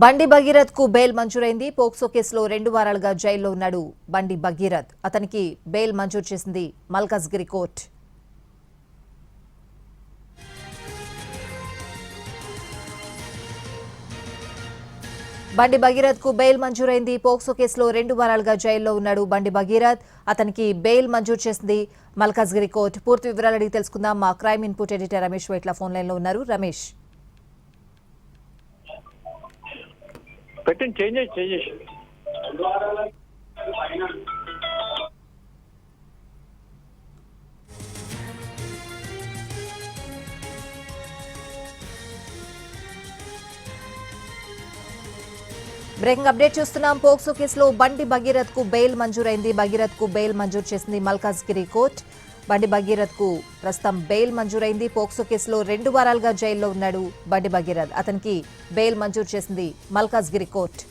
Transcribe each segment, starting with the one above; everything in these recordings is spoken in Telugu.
బండి భగీరథ్ కు బెయిల్ మంజూరైంది. పోక్సో కేసులో 2 వారాలుగా జైల్లో ఉన్నాడు బండి భగీరథ్. అతనికి బెయిల్ మంజూరు చేసింది మల్కాజ్గిరి కోర్టు. బండి భగీరథ్ కు బెయిల్ మంజూరైంది. పోక్సో కేసులో 2 వారాలుగా జైల్లో ఉన్నాడు బండి భగీరథ్. అతనికి బెయిల్ మంజూరు చేసింది మల్కాజ్గిరి కోర్టు. పూర్తి వివరాలు అడిగి తెలుసుకుందాం. మా crime input editor Ramesh Vaitla phone line లో ఉన్నారు. రమేష్, పెట్టండి, చేంజ్ బ్రేకింగ్ అప్డేట్ చూస్తున్నాం. పోక్సో కేసులో బండి భగీరథ్ కు బెయిల్ మంజూరైంది. భగీరథ్ కు బెయిల్ మంజూరు చేసింది మల్కాజ్గిరి కోర్టు. బండి భగీరథ్ కు ప్రస్తుతం బెయిల్ మంజూరైంది. పోక్సో కేసులో 2 వారాలుగా జైల్లో ఉన్నాడు బండి భగీరథ్. అతనికి బెయిల్ మంజూరు చేసింది మల్కాజ్గిరి కోర్టు.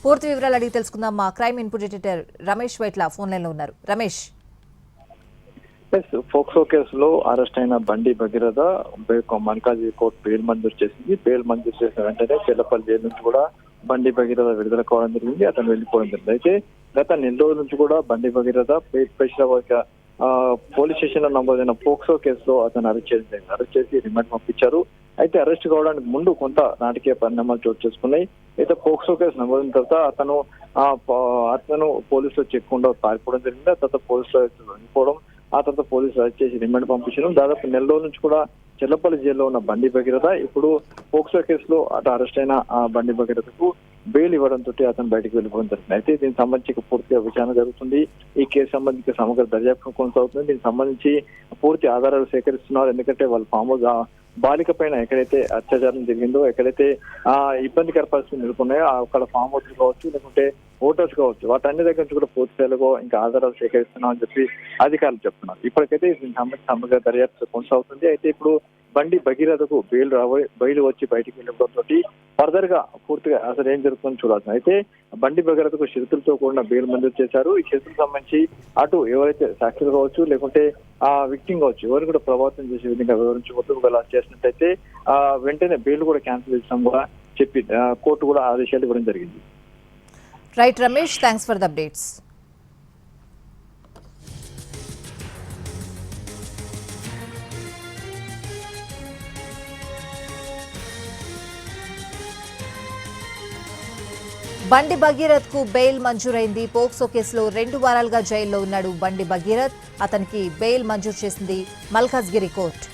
పూర్తి వివరాలు అడిగి తెలుసుకుందాం. మా crime input editor Ramesh Vaitla phone line లో ఉన్నారు. రమేష్, పోక్సో కేసులో అరెస్ట్ అయిన బండి భగీరథ మల్కాజ్గిరి కోర్టు బెయిల్ మంజూరు చేసింది. బెయిల్ మంజూరు చేసిన వెంటనే చెల్లపల్లి జైలు నుంచి కూడా బండి భగీరథ విడుదల కావడం జరిగింది. అతను వెళ్లిపోవడం జరిగింది. అయితే గత 2 రోజుల నుంచి కూడా బండి భగీరథ స్పెషల్ పోలీస్ స్టేషన్ లో నమోదైన పోక్సో కేసులో అతను అరెస్ట్ చేసి రిమాండ్ పంపించారు. అయితే అరెస్ట్ కావడానికి ముందు కొంత నాటకీయ పరిణామాలు చోటు చేసుకున్నాయి. అయితే పోక్సో కేసు నమోదైన తర్వాత అతను పోలీసులు చెక్కకుండా పారిపోవడం జరిగింది. ఆ తర్వాత పోలీసులు వెళ్ళిపోవడం, ఆ తర్వాత పోలీసులు అరెస్ట్ చేసి రిమాండ్ పంపించడం. దాదాపు 1 నెల రోజుల నుంచి కూడా చెల్లపల్లి జైల్లో ఉన్న బండి భగీరథ ఇప్పుడు పోక్సో కేసులో అటు అరెస్ట్ అయిన బండి భగీరథకు బెయిల్ ఇవ్వడంతో అతను బయటకు వెళ్ళిపోవడం జరిగింది. అయితే దీనికి సంబంధించి పూర్తిగా విచారణ జరుగుతుంది. ఈ కేసు సంబంధించి సమగ్ర దర్యాప్తు కొనసాగుతుంది. దీనికి సంబంధించి పూర్తి ఆధారాలు సేకరిస్తున్నారు. ఎందుకంటే వాళ్ళ ఫామ్ బాలిక పైన ఎక్కడైతే అత్యాచారం జరిగిందో, ఎక్కడైతే ఇబ్బందికర పరిస్థితులు నెలకొన్నాయో అక్కడ ఫామ్ హౌస్ కావచ్చు, లేకుంటే హోటల్స్ కావచ్చు, వాటన్ని దగ్గర నుంచి కూడా పూర్తి స్థాయిలో ఇంకా ఆధారాలు సేకరిస్తున్నాం అని చెప్పి అధికారులు చెప్తున్నారు. ఇప్పటికైతే దీనికి సంబంధించి సమగ్ర దర్యాప్తు కొనసాగుతుంది. అయితే ఇప్పుడు బండి భగీరథకు బెయిల్ వచ్చి బయటికి వెళ్ళడంతో ఫర్దర్ గా పూర్తిగా అసలు ఏం జరుగుతుందని చూడాల్సింది. అయితే బండి భగీరథకు షరతులతో కూడిన బెయిల్ మంజూరు చేశారు. ఈ షరతులకు సంబంధించి అటు ఎవరైతే సాక్షులు కావచ్చు, లేకుంటే విక్టిమ్ కావచ్చు, ఎవరు కూడా ప్రభావితం చేసే విధంగా వివరించవద్దు చేసినట్టయితే వెంటనే బెయిల్ కూడా క్యాన్సిల్ చేస్తాం కూడా చెప్పి కోర్టు కూడా ఆదేశాలు ఇవ్వడం జరిగింది. Right Ramesh, thanks for the updates. బండి భగీరథ్ కు బెయిల్ మంజూరైంది. పోక్సో కేసులో 2 వారాలుగా జైల్లో ఉన్నాడు బండి భగీరథ్. అతనికి బెయిల్ మంజూరు చేసింది మల్కాజ్గిరి కోర్టు.